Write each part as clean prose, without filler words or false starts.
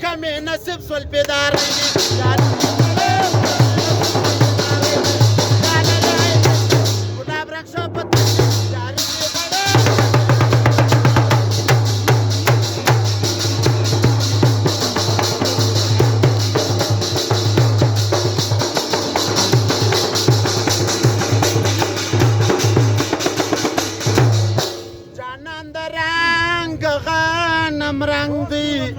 کمی نصیب سول پیدار گلاب رنگ شو جانان در رنگ غنم رنگ دی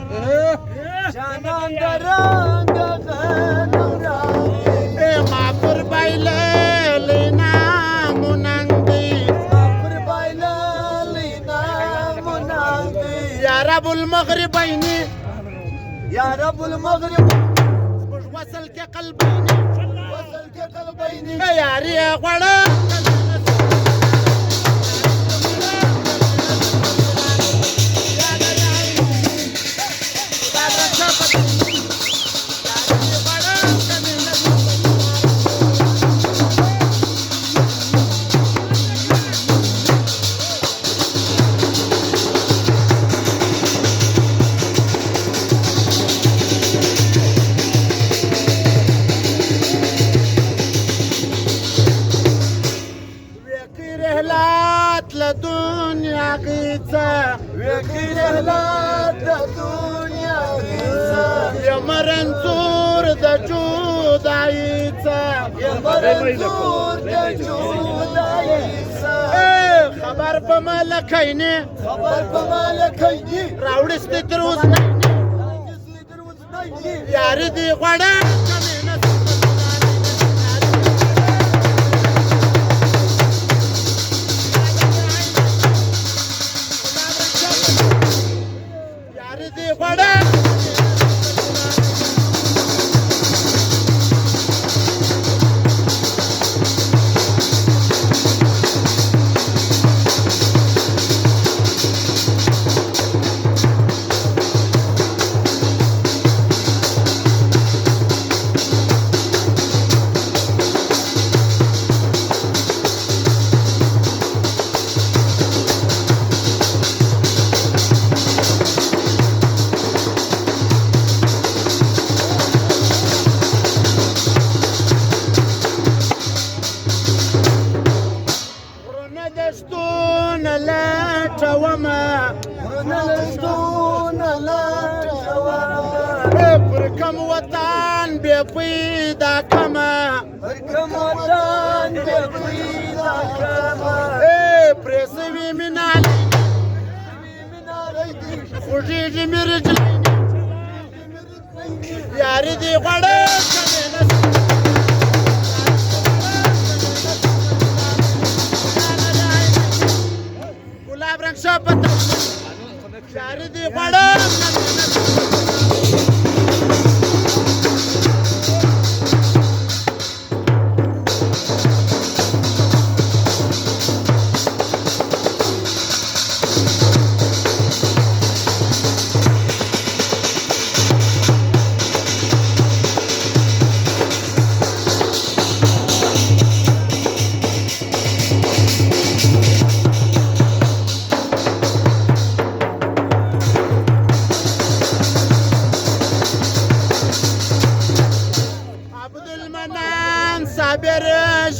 جانان در رنگ غنم رنگی ما پر بایله لینا مننگی یا رب المغربینی یا رب المغرب وصل کے قلبینی وصل کے قلبینی یاری غوڑا رحلات لدنيا قيسة وكي رحلات الدنيا قيسة يا مرنزور دا جود عيسى يا مرنزور دا جود عيسى خبر بملكيني خبر بملكيني راوڑس دي دروز نيني ياري دي غوڑا ياري دي غوڑا دشتون لا توما ونلستون لا توما بركم وطن بيضا كما بركم وطن بيضا كما برسوي من علي خجيجي من رجلي يا ردي غدا گلاب رنگ شبت یاری دی غدا صابر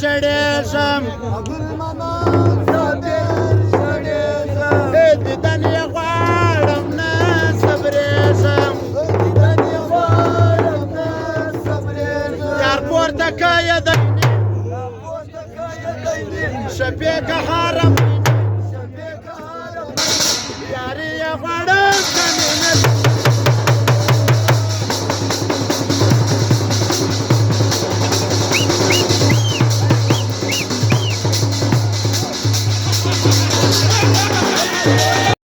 شړېږم عبدالمنان صابر شړېږم دیدن یې غواړم نه صبرېږم دیدن یې غواړم نه صبرېږم یار پورته که یې دی پورته که یې دی شفیق حرم